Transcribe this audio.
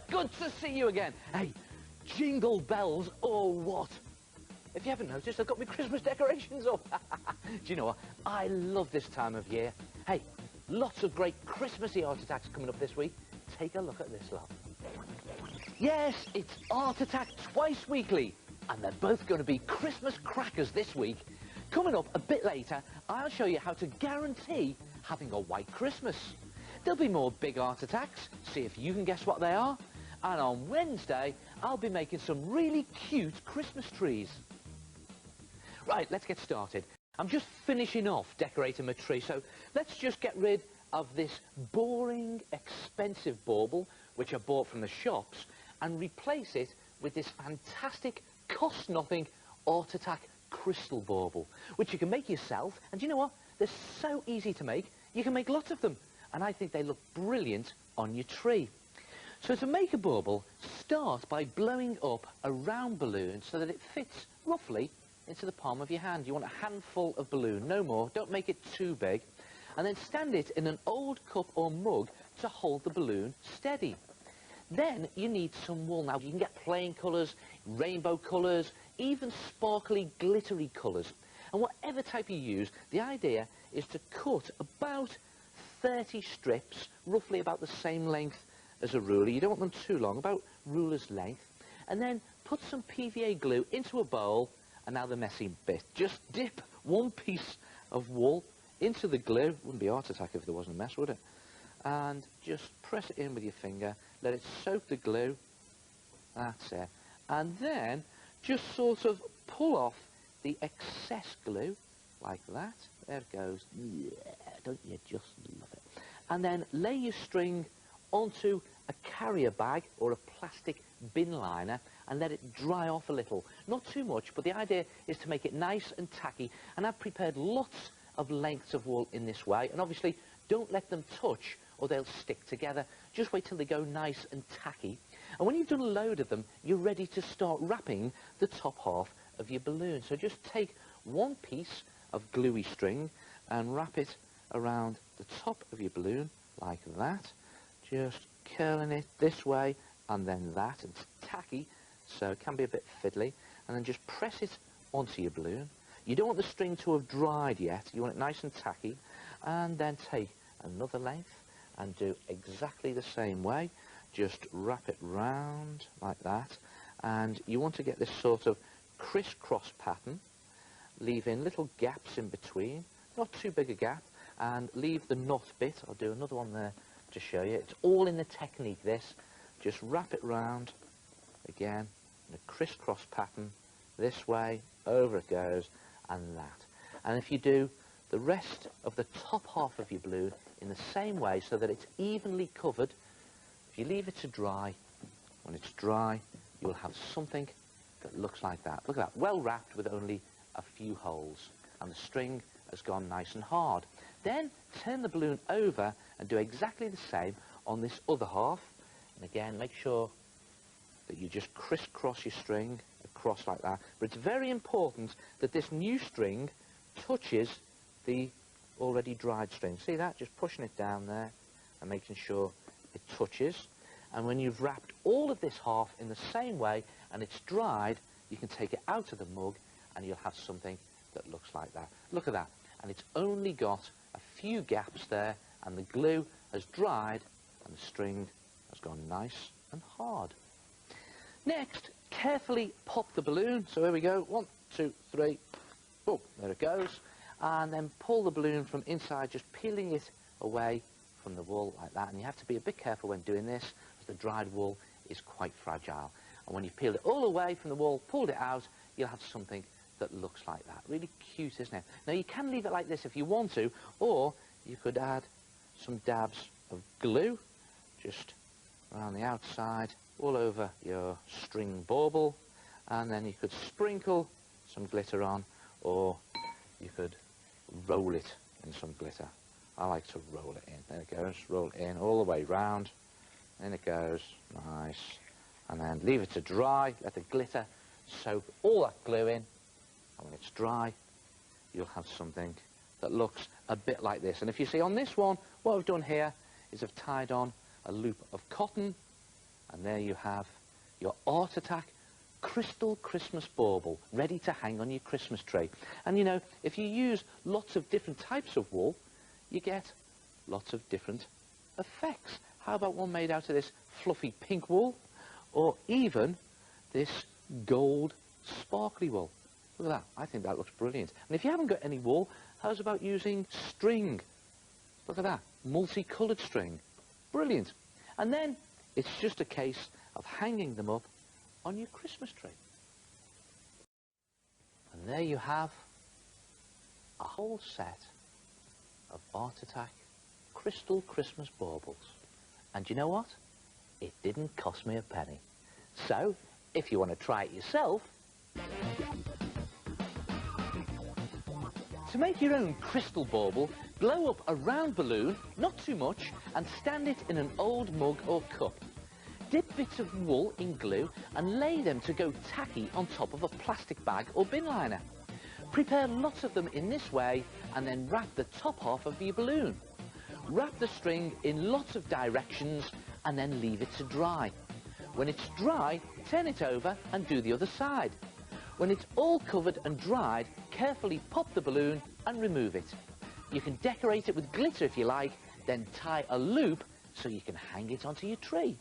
Good to see you again. Hey, jingle bells or what? If you haven't noticed, I've got my Christmas decorations up. Do you know what? I love this time of year. Hey, lots of great Christmassy art attacks coming up this week. Take a look at this lot. Yes, it's Art Attack twice weekly, and they're both going to be Christmas crackers this week. Coming up a bit later, I'll show you how to guarantee having a white Christmas. There'll be more big art attacks, see if you can guess what they are. And on Wednesday, I'll be making some really cute Christmas trees. Right, let's get started. I'm just finishing off decorating my tree, so let's just get rid of this boring, expensive bauble, which I bought from the shops, and replace it with this fantastic, cost-nothing Art Attack crystal bauble, which you can make yourself. And you know what? They're so easy to make, you can make lots of them. And I think they look brilliant on your tree. So to make a bauble, start by blowing up a round balloon so that it fits roughly into the palm of your hand. You want a handful of balloon, no more. Don't make it too big. And then stand it in an old cup or mug to hold the balloon steady. Then you need some wool. Now you can get plain colours, rainbow colours, even sparkly, glittery colours. And whatever type you use, the idea is to cut about 30 strips, roughly about the same length as a ruler. You don't want them too long, about ruler's length. And then put some PVA glue into a bowl. And now the messy bit. Just dip one piece of wool into the glue. Wouldn't be Art Attack if there wasn't a mess, would it? And just press it in with your finger. Let it soak the glue. That's it. And then just sort of pull off the excess glue like that. There it goes. Yeah, don't you just love it? And then lay your string onto a carrier bag or a plastic bin liner and let it dry off a little. Not too much, but the idea is to make it nice and tacky. And I've prepared lots of lengths of wool in this way. And obviously, don't let them touch or they'll stick together. Just wait till they go nice and tacky. And when you've done a load of them, you're ready to start wrapping the top half of your balloon. So just take one piece of gluey string and wrap it around the top of your balloon like that. Just curling it this way and then that. It's tacky, so it can be a bit fiddly. And then just press it onto your balloon. You don't want the string to have dried yet. You want it nice and tacky. And then take another length and do exactly the same way. Just wrap it round like that. And you want to get this sort of crisscross pattern, leaving little gaps in between, not too big a gap, and leave the knot bit. I'll do another one there to show you. It's all in the technique, this. Just wrap it round again in a crisscross pattern, this way, over it goes, and that. And if you do the rest of the top half of your balloon in the same way so that it's evenly covered, if you leave it to dry, when it's dry, you'll have something that looks like that. Look at that, well wrapped with only a few holes, and the string has gone nice and hard. Then turn the balloon over and do exactly the same on this other half. And again, make sure that you just crisscross your string across like that. But it's very important that this new string touches the already dried string. See that? Just pushing it down there and making sure it touches. And when you've wrapped all of this half in the same way and it's dried, you can take it out of the mug and you'll have something that looks like that. Look at that. And it's only got a few gaps there, and the glue has dried and the string has gone nice and hard. Next, carefully pop the balloon. So here we go. 1, 2, 3. Oh, there it goes. And then pull the balloon from inside, just peeling it away from the wool like that. And you have to be a bit careful when doing this, as the dried wool is quite fragile. And when you've peeled it all away from the wool, pulled it out, you'll have something that looks like that. Really cute, isn't it? Now, you can leave it like this if you want to, or you could add some dabs of glue just around the outside, all over your string bauble, and then you could sprinkle some glitter on, or you could roll it in some glitter. I like to roll it in. There it goes. Roll it in all the way round. In it goes. Nice. And then leave it to dry. Let the glitter soak all that glue in. And when it's dry, you'll have something that looks a bit like this. And if you see on this one, what I've done here is I've tied on a loop of cotton, And there you have your Art Attack crystal Christmas bauble ready to hang on your Christmas tree. And you know, if you use lots of different types of wool, you get lots of different effects. How about one made out of this fluffy pink wool, or even this gold sparkly wool? Look at that. I think that looks brilliant. And if you haven't got any wool, how's about using string? Look at that, multicoloured string. Brilliant. And then it's just a case of hanging them up on your Christmas tree. And there you have a whole set of Art Attack crystal Christmas baubles. And you know what? It didn't cost me a penny. So, if you want to try it yourself, to make your own crystal bauble, blow up a round balloon, not too much, and stand it in an old mug or cup. Dip bits of wool in glue and lay them to go tacky on top of a plastic bag or bin liner. Prepare lots of them in this way and then wrap the top half of your balloon. Wrap the string in lots of directions and then leave it to dry. When it's dry, turn it over and do the other side. When it's all covered and dried, carefully pop the balloon and remove it. You can decorate it with glitter if you like, then tie a loop so you can hang it onto your tree.